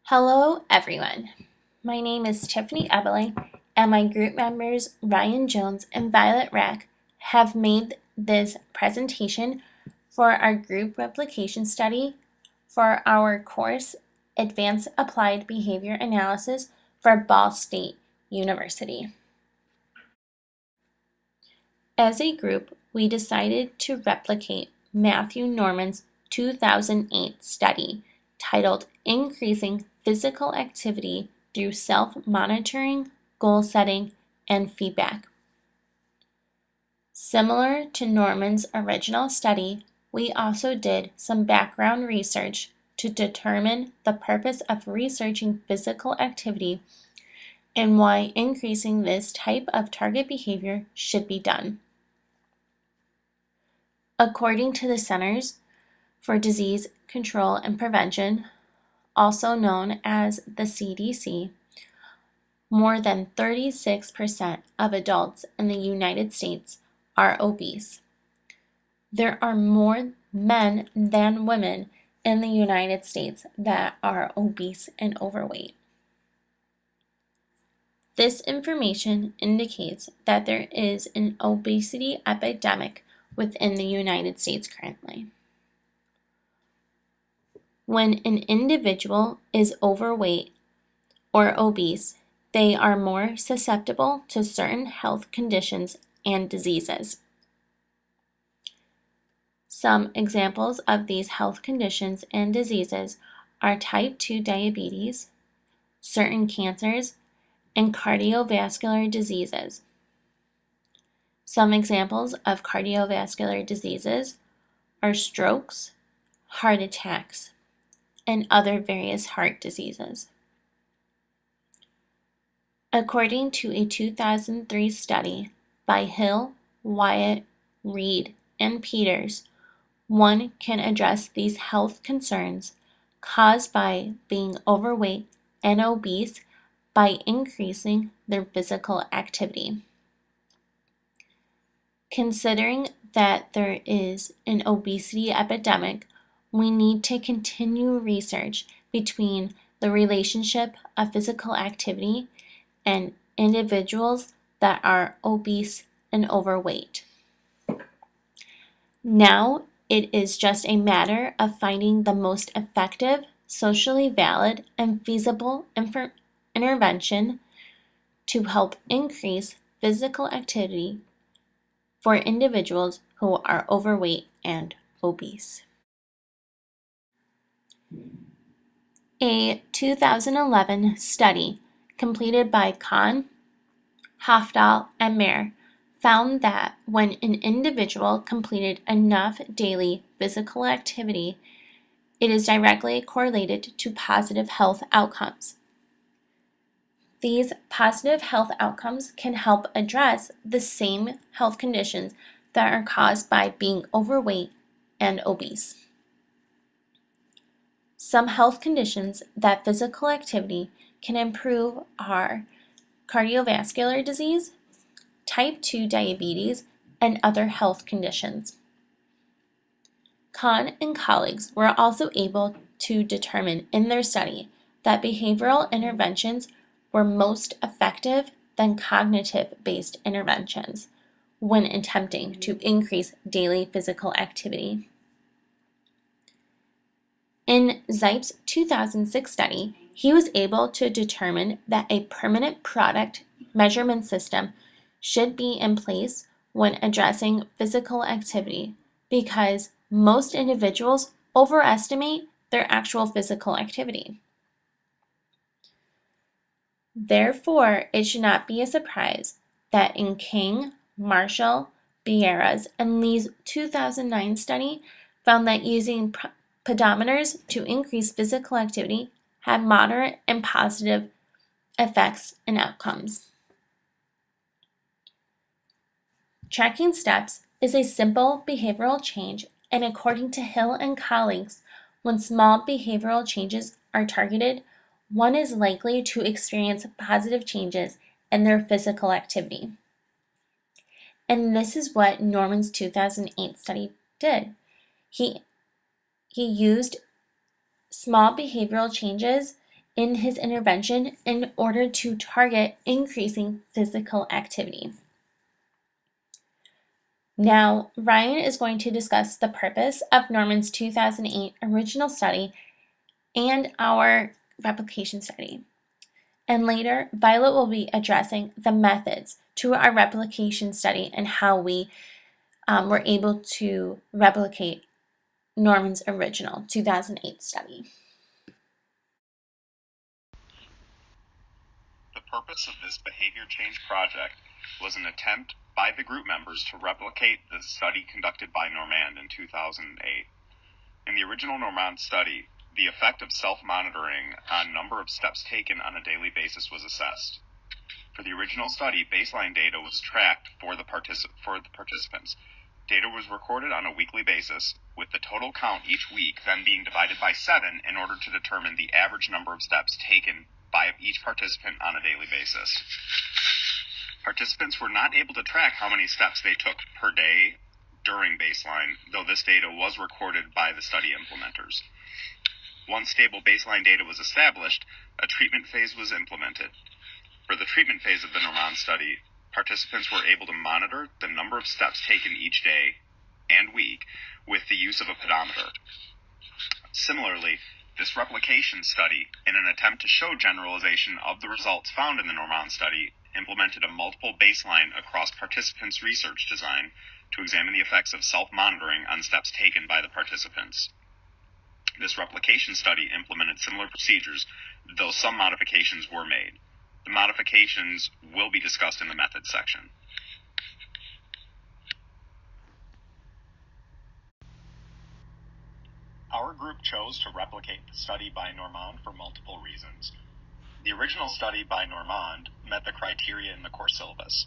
Hello, everyone. My name is Tiffany Ebeling, and my group members Ryan Jones and Violet Rack have made this presentation for our group replication study for our course Advanced Applied Behavior Analysis for Ball State University. As a group, we decided to replicate Matthew Norman's 2008 study titled Increasing Physical Activity Through Self-Monitoring, Goal Setting, and Feedback. Similar to Norman's original study, we also did some background research to determine the purpose of researching physical activity and why increasing this type of target behavior should be done. According to the Centers for Disease Control and Prevention, also known as the CDC, more than 36% of adults in the United States are obese. There are more men than women in the United States that are obese and overweight. This information indicates that there is an obesity epidemic within the United States currently. When an individual is overweight or obese, they are more susceptible to certain health conditions and diseases. Some examples of these health conditions and diseases are type 2 diabetes, certain cancers, and cardiovascular diseases. Some examples of cardiovascular diseases are strokes, heart attacks, and other various heart diseases. According to a 2003 study by Hill, Wyatt, Reed, and Peters, one can address these health concerns caused by being overweight and obese by increasing their physical activity. Considering that there is an obesity epidemic, we need to continue research between the relationship of physical activity and individuals that are obese and overweight. Now it is just a matter of finding the most effective, socially valid, and feasible intervention to help increase physical activity for individuals who are overweight and obese. A 2011 study completed by Kahn, Hofdahl, and Mayer found that when an individual completed enough daily physical activity, it is directly correlated to positive health outcomes. These positive health outcomes can help address the same health conditions that are caused by being overweight and obese. Some health conditions that physical activity can improve are cardiovascular disease, type 2 diabetes, and other health conditions. Kahn and colleagues were also able to determine in their study that behavioral interventions were most effective than cognitive-based interventions when attempting to increase daily physical activity. In Zeip's 2006 study, he was able to determine that a permanent product measurement system should be in place when addressing physical activity because most individuals overestimate their actual physical activity. Therefore, it should not be a surprise that in King, Marshall, Bierras, and Lee's 2009 study found that using pedometers to increase physical activity had moderate and positive effects and outcomes. Tracking steps is a simple behavioral change, and according to Hill and colleagues, when small behavioral changes are targeted, one is likely to experience positive changes in their physical activity. And this is what Norman's 2008 study did. He used small behavioral changes in his intervention in order to target increasing physical activity. Now, Ryan is going to discuss the purpose of Norman's 2008 original study and our replication study. And later, Violet will be addressing the methods to our replication study and how we were able to replicate Norman's original 2008 study. The purpose of this behavior change project was an attempt by the group members to replicate the study conducted by Normand in 2008. In the original Normand study, the effect of self-monitoring on number of steps taken on a daily basis was assessed. For the original study, baseline data was tracked for the participants. Data was recorded on a weekly basis, with the total count each week then being divided by 7 in order to determine the average number of steps taken by each participant on a daily basis. Participants were not able to track how many steps they took per day during baseline, though this data was recorded by the study implementers. Once stable baseline data was established, a treatment phase was implemented. For the treatment phase of the Normand study, participants were able to monitor the number of steps taken each day and week with the use of a pedometer. Similarly, this replication study, in an attempt to show generalization of the results found in the Normand study, implemented a multiple baseline across participants' research design to examine the effects of self-monitoring on steps taken by the participants. This replication study implemented similar procedures, though some modifications were made. The modifications will be discussed in the methods section. Our group chose to replicate the study by Normand for multiple reasons. The original study by Normand met the criteria in the course syllabus.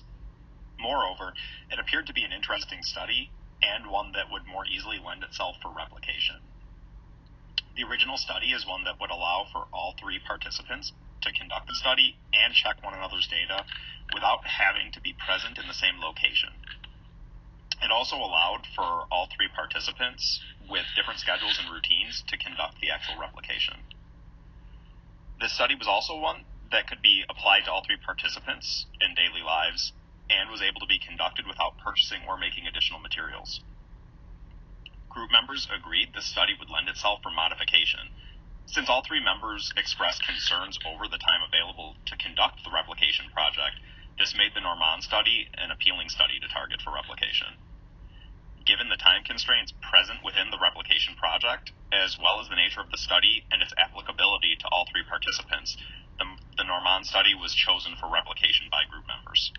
Moreover, it appeared to be an interesting study and one that would more easily lend itself for replication. The original study is one that would allow for all 3 participants to conduct the study and check one another's data without having to be present in the same location. It also allowed for all 3 participants with different schedules and routines to conduct the actual replication. This study was also one that could be applied to all 3 participants in daily lives and was able to be conducted without purchasing or making additional materials. Group members agreed the study would lend itself for modification. Since all 3 members expressed concerns over the time available to conduct the replication project, this made the Normand study an appealing study to target for replication. Given the time constraints present within the replication project, as well as the nature of the study and its applicability to all 3 participants, the Normand study was chosen for replication by group members.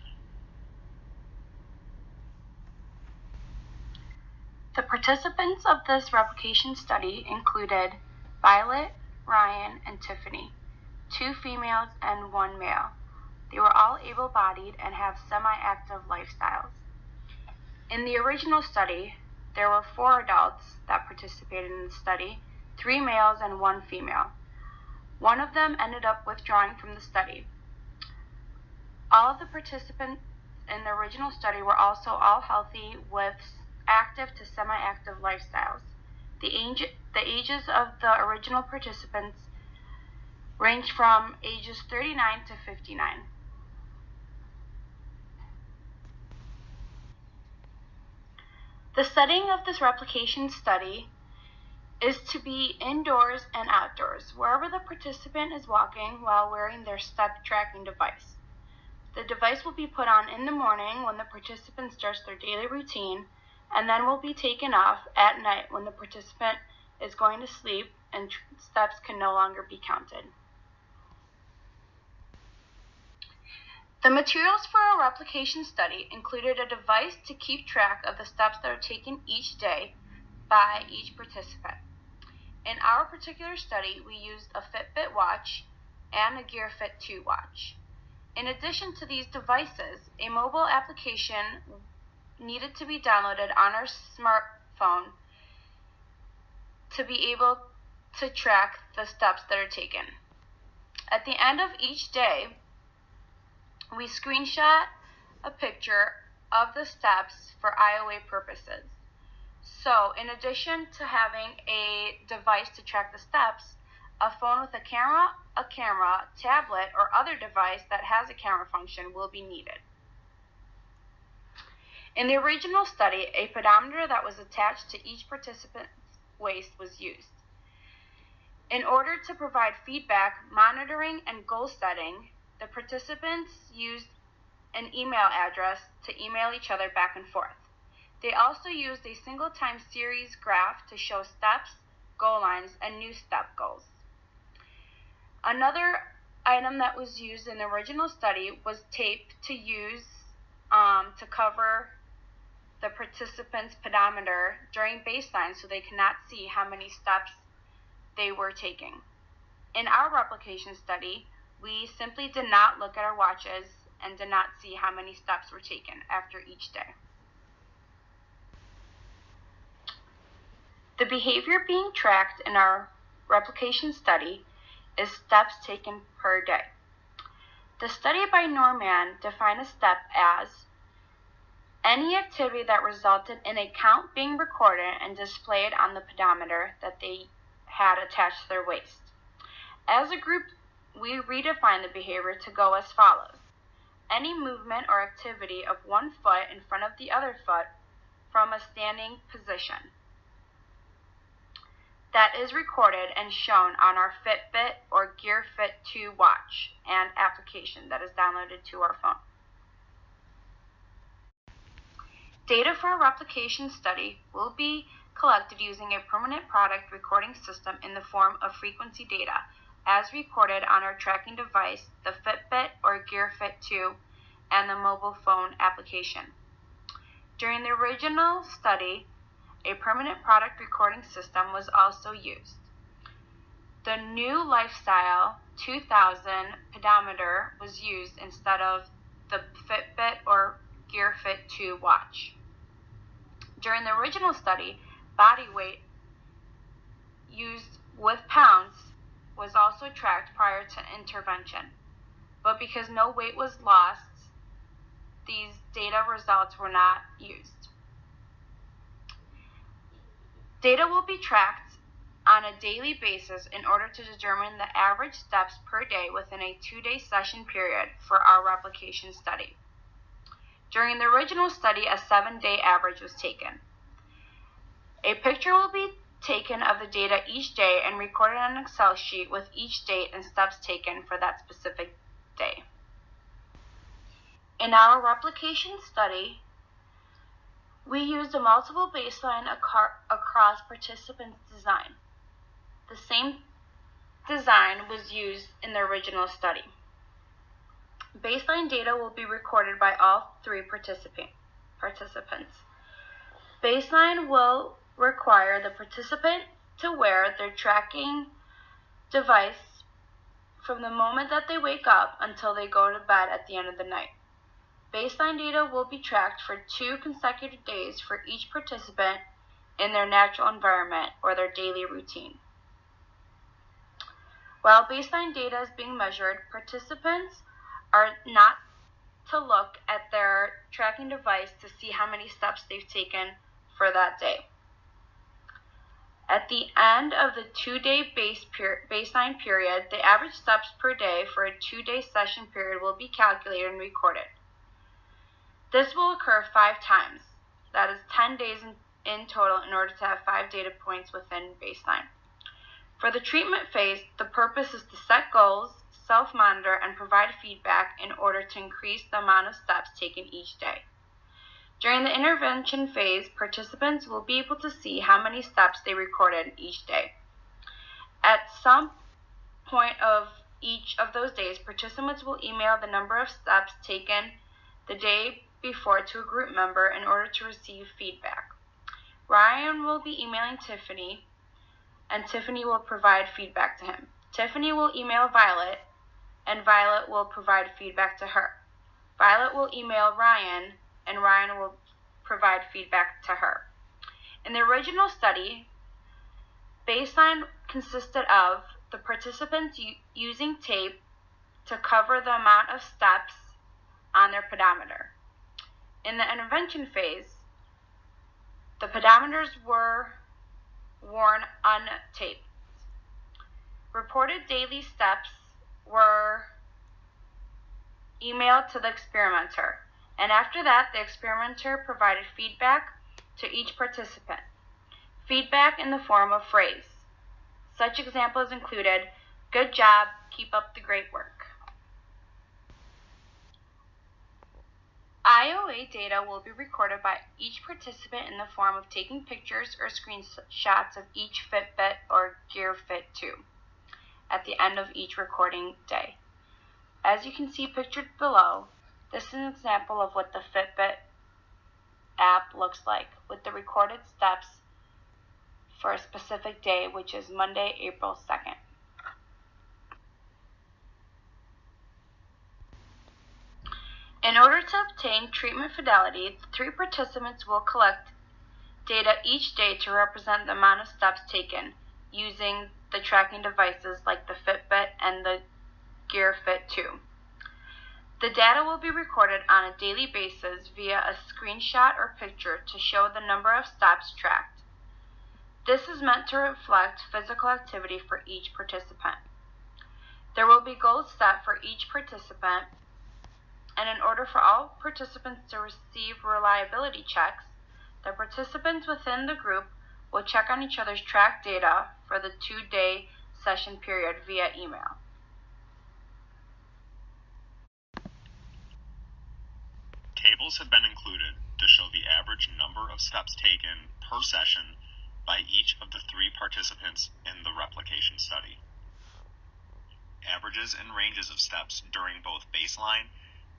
The participants of this replication study included Violet, Ryan, and Tiffany, 2 females and 1 male. They were all able-bodied and have semi-active lifestyles. In the original study, there were 4 adults that participated in the study, 3 males and 1 female. One of them ended up withdrawing from the study. All of the participants in the original study were also all healthy with active to semi-active lifestyles. The ages of the original participants ranged from ages 39 to 59. The setting of this replication study is to be indoors and outdoors, wherever the participant is walking while wearing their step tracking device. The device will be put on in the morning when the participant starts their daily routine, and then will be taken off at night when the participant is going to sleep and steps can no longer be counted. The materials for our replication study included a device to keep track of the steps that are taken each day by each participant. In our particular study, we used a Fitbit watch and a GearFit 2 watch. In addition to these devices, a mobile application needed to be downloaded on our smartphone to be able to track the steps that are taken. At the end of each day, we screenshot a picture of the steps for IOA purposes. So, in addition to having a device to track the steps, A phone with a camera, tablet, or other device that has a camera function will be needed. In the original study, a pedometer that was attached to each participant's waist was used. In order to provide feedback, monitoring, and goal setting, the participants used an email address to email each other back and forth. They also used a single time series graph to show steps, goal lines, and new step goals. Another item that was used in the original study was tape to use to cover the participants' pedometer during baseline so they cannot see how many steps they were taking. In our replication study, we simply did not look at our watches and did not see how many steps were taken after each day. The behavior being tracked in our replication study is steps taken per day. The study by Norman defined a step as any activity that resulted in a count being recorded and displayed on the pedometer that they had attached to their waist. As a group, we redefine the behavior to go as follows. Any movement or activity of one foot in front of the other foot from a standing position that is recorded and shown on our Fitbit or Gear Fit 2 watch and application that is downloaded to our phone. Data for a replication study will be collected using a permanent product recording system in the form of frequency data, as recorded on our tracking device, the Fitbit or Gear Fit 2, and the mobile phone application. During the original study, a permanent product recording system was also used. The new Lifestyle 2000 pedometer was used instead of the Fitbit or Gear Fit 2 watch. During the original study, body weight used with pounds was also tracked prior to intervention, but because no weight was lost, these data results were not used. Data will be tracked on a daily basis in order to determine the average steps per day within a 2-day session period for our replication study. During the original study, a 7-day average was taken. A picture will be taken of the data each day and recorded on an Excel sheet with each date and steps taken for that specific day. In our replication study, we used a multiple baseline across participants' design. The same design was used in the original study. Baseline data will be recorded by all 3 participants. Baseline will require the participant to wear their tracking device from the moment that they wake up until they go to bed at the end of the night. Baseline data will be tracked for 2 consecutive days for each participant in their natural environment or their daily routine. While baseline data is being measured, participants are not to look at their tracking device to see how many steps they've taken for that day. At the end of the 2-day baseline period, the average steps per day for a 2-day session period will be calculated and recorded. This will occur 5 times. That is 10 days in total in order to have 5 data points within baseline. For the treatment phase, the purpose is to set goals, self-monitor, and provide feedback in order to increase the amount of steps taken each day. During the intervention phase, participants will be able to see how many steps they recorded each day. At some point of each of those days, participants will email the number of steps taken the day before to a group member in order to receive feedback. Ryan will be emailing Tiffany, and Tiffany will provide feedback to him. Tiffany will email Violet, and Violet will provide feedback to her. Violet will email Ryan, and Ryan will provide feedback to her. In the original study, baseline consisted of the participants using tape to cover the amount of steps on their pedometer. In the intervention phase, the pedometers were worn untaped. Reported daily steps were emailed to the experimenter, and after that, the experimenter provided feedback to each participant. Feedback in the form of phrase. Such examples included, "Good job, keep up the great work." IOA data will be recorded by each participant in the form of taking pictures or screenshots of each Fitbit or Gear Fit 2 at the end of each recording day. As you can see pictured below, this is an example of what the Fitbit app looks like with the recorded steps for a specific day, which is Monday, April 2nd. In order to obtain treatment fidelity, the 3 participants will collect data each day to represent the amount of steps taken using the tracking devices like the Fitbit and the Gear Fit 2. The data will be recorded on a daily basis via a screenshot or picture to show the number of steps tracked. This is meant to reflect physical activity for each participant. There will be goals set for each participant, and in order for all participants to receive reliability checks, the participants within the group will check on each other's tracked data for the 2-day session period via email. Tables have been included to show the average number of steps taken per session by each of the 3 participants in the replication study. Averages and ranges of steps during both baseline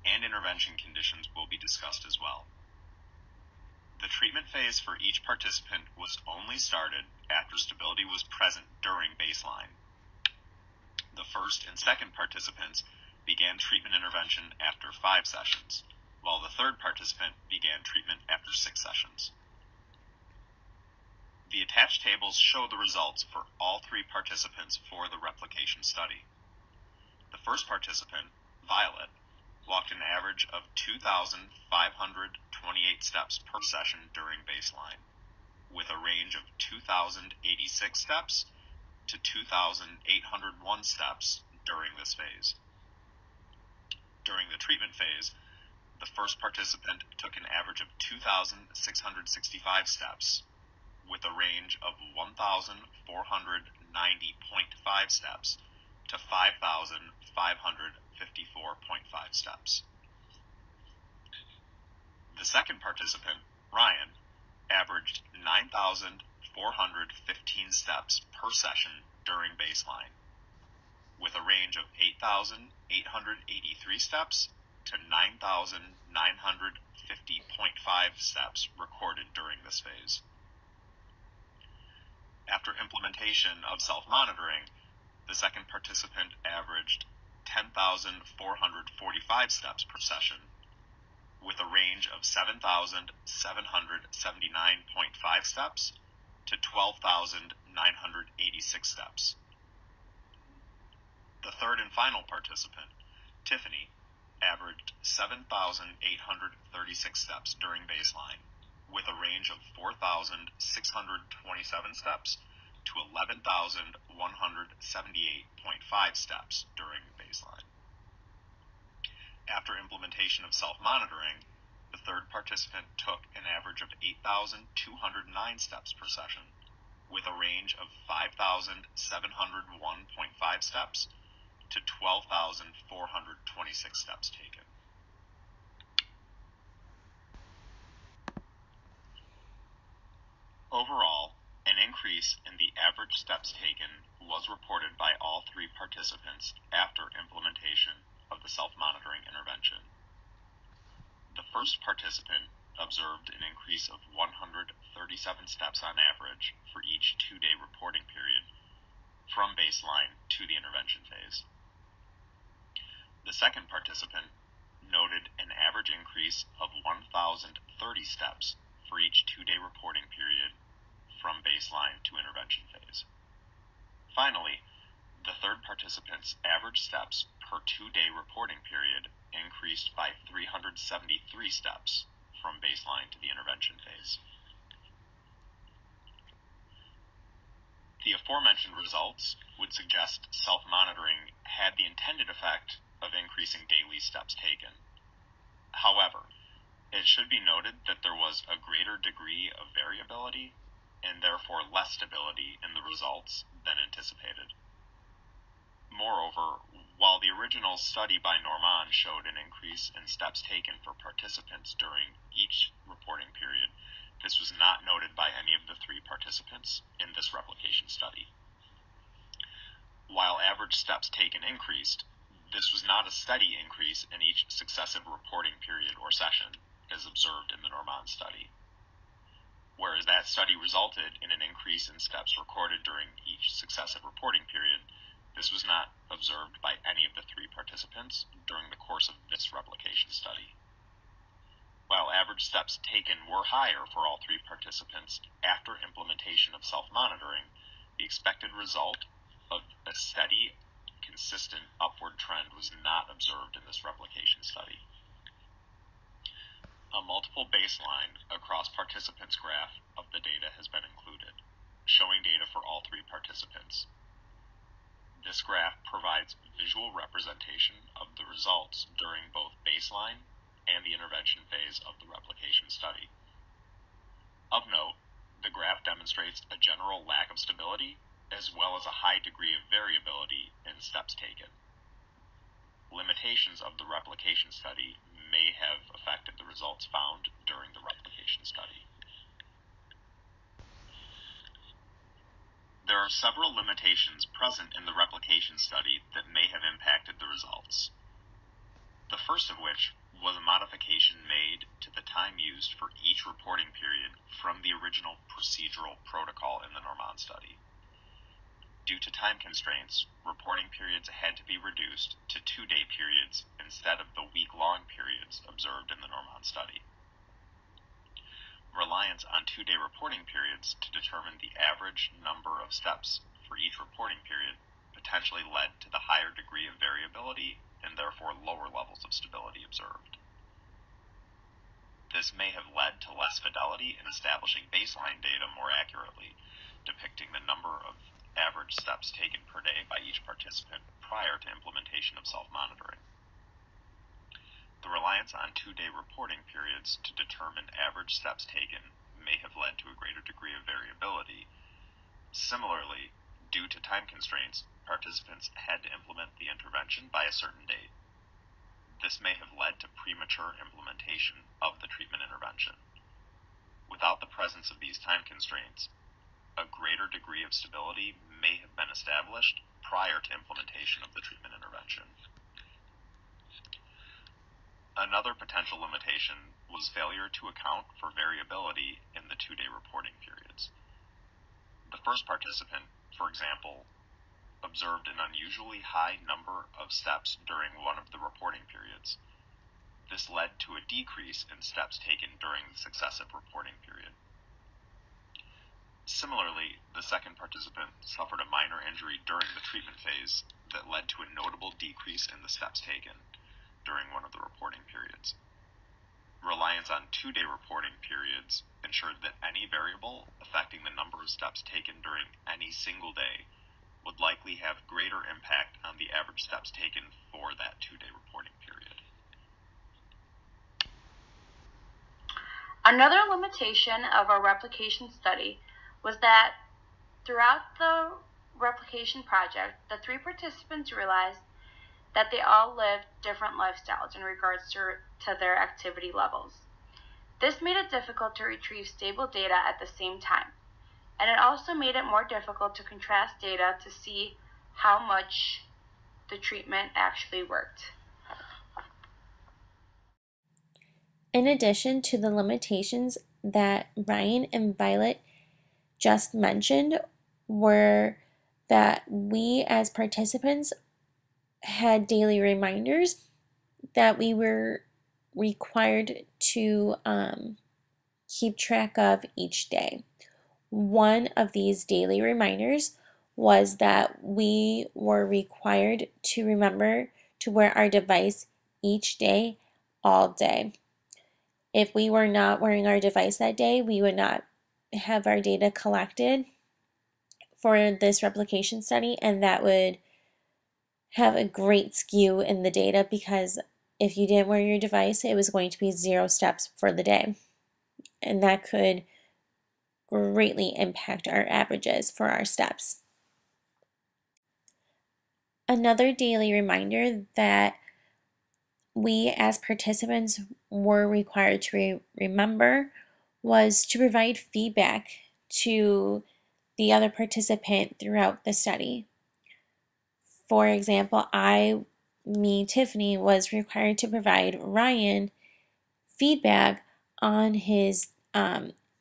and intervention conditions will be discussed as well. The treatment phase for each participant was only started after stability was present during baseline. The first and second participants began treatment intervention after 5 sessions, while the third participant began treatment after 6 sessions. The attached tables show the results for all 3 participants for the replication study. The first participant, Violet, walked an average of 2,528 steps per session during baseline, with a range of 2,086 steps to 2,801 steps during this phase. During the treatment phase, the first participant took an average of 2,665 steps, with a range of 1,490.5 steps to 5,554.5 steps. The second participant, Ryan, averaged 9,415 steps per session during baseline, with a range of 8,883 steps to 9,950.5 steps recorded during this phase. After implementation of self-monitoring, the second participant averaged 10,445 steps per session, with a range of 7,779.5 steps to 12,986 steps. The third and final participant, Tiffany, averaged 7,836 steps during baseline, with a range of 4,627 steps to 11,178.5 steps during baseline. After implementation of self-monitoring, the third participant took an average of 8,209 steps per session, with a range of 5,701.5 steps to 12,426 steps taken. Overall, an increase in the average steps taken was reported by all 3 participants after implementation of the self-monitoring intervention. The first participant observed an increase of 137 steps on average for each 2-day reporting period from baseline to the intervention phase. The second participant noted an average increase of 1,030 steps for each 2-day reporting period from baseline to intervention phase. Finally, the third participant's average steps per 2-day reporting period increased by 373 steps from baseline to the intervention phase. The aforementioned results would suggest self-monitoring had the intended effect of increasing daily steps taken. However, it should be noted that there was a greater degree of variability and therefore less stability in the results than anticipated. Moreover, while the original study by Norman showed an increase in steps taken for participants during each reporting period, this was not noted by any of the 3 participants in this replication study. While average steps taken increased, this was not a steady increase in each successive reporting period or session, as observed in the Norman study. Whereas that study resulted in an increase in steps recorded during each successive reporting period, this was not observed by any of the 3 participants during the course of this replication study. While average steps taken were higher for all 3 participants after implementation of self-monitoring, the expected result of a steady, consistent upward trend was not observed in this replication study. A multiple baseline across participants graph of the data has been included, showing data for all 3 participants. This graph provides visual representation of the results during both baseline and the intervention phase of the replication study. Of note, the graph demonstrates a general lack of stability as well as a high degree of variability in steps taken. Limitations of the replication study may have affected the results found during the replication study. There are several limitations present in the replication study that may have impacted the results. The first of which was a modification made to the time used for each reporting period from the original procedural protocol in the Norman study. Due to time constraints, reporting periods had to be reduced to 2-day periods instead of the week-long periods observed in the Norman study. Reliance on 2-day reporting periods to determine the average number of steps for each reporting period potentially led to the higher degree of variability and therefore lower levels of stability observed. This may have led to less fidelity in establishing baseline data more accurately, depicting the number of average steps taken per day by each participant prior to implementation of self-monitoring. The reliance on 2-day reporting periods to determine average steps taken may have led to a greater degree of variability. Similarly, due to time constraints, participants had to implement the intervention by a certain date. This may have led to premature implementation of the treatment intervention. Without the presence of these time constraints, a greater degree of stability may have been established prior to implementation of the treatment intervention. Another potential limitation was failure to account for variability in the 2-day reporting periods. The first participant, for example, observed an unusually high number of steps during one of the reporting periods. This led to a decrease in steps taken during the successive reporting period. Similarly, the second participant suffered a minor injury during the treatment phase that led to a notable decrease in the steps taken during one of the reporting periods. Reliance on 2-day reporting periods ensured that any variable affecting the number of steps taken during any single day would likely have greater impact on the average steps taken for that 2-day reporting period. Another limitation of our replication study was that throughout the replication project, the 3 participants realized that they all lived different lifestyles in regards to their activity levels. This made it difficult to retrieve stable data at the same time, and it also made it more difficult to contrast data to see how much the treatment actually worked. In addition to the limitations that Ryan and Violet just mentioned, were that we as participants had daily reminders that we were required to keep track of each day. One of these daily reminders was that we were required to remember to wear our device each day, all day. If we were not wearing our device that day, we would not have our data collected for this replication study, and that would have a great skew in the data because if you didn't wear your device, it was going to be 0 steps for the day. And that could greatly impact our averages for our steps. Another daily reminder that we as participants were required to remember was to provide feedback to the other participant throughout the study. For example, Tiffany, was required to provide Ryan feedback on his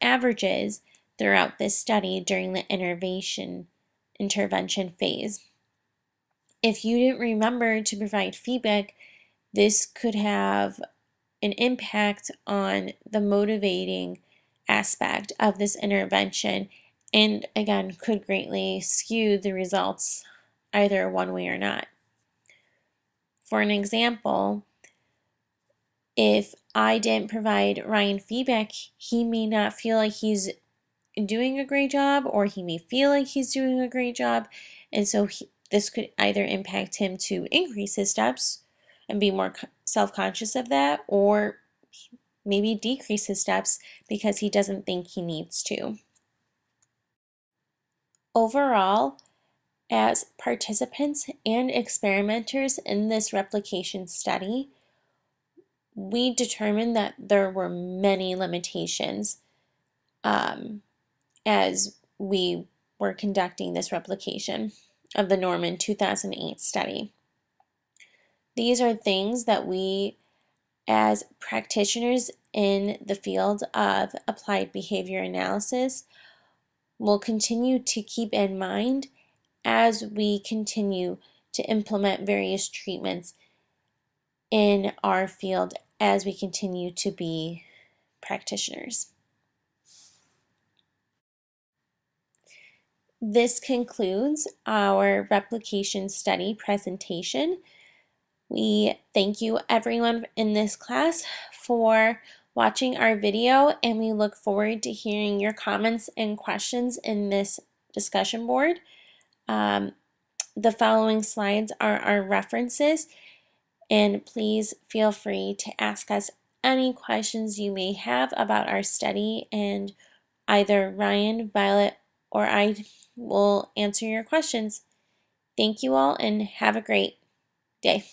averages throughout this study during the intervention phase. If you didn't remember to provide feedback, this could have an impact on the motivating aspect of this intervention and again could greatly skew the results either one way or not. For an example, if I didn't provide Ryan feedback, he may not feel like he's doing a great job, or he may feel like he's doing a great job, and so this could either impact him to increase his steps and be more self-conscious of that, or maybe decrease his steps because he doesn't think he needs to. Overall, as participants and experimenters in this replication study, we determined that there were many limitations as we were conducting this replication of the Norman 2008 study. These are things that we, as practitioners in the field of applied behavior analysis, will continue to keep in mind as we continue to implement various treatments in our field as we continue to be practitioners. This concludes our replication study presentation. We thank you everyone in this class for watching our video, and we look forward to hearing your comments and questions in this discussion board. The following slides are our references, and please feel free to ask us any questions you may have about our study, and either Ryan, Violet, or I will answer your questions. Thank you all and have a great day.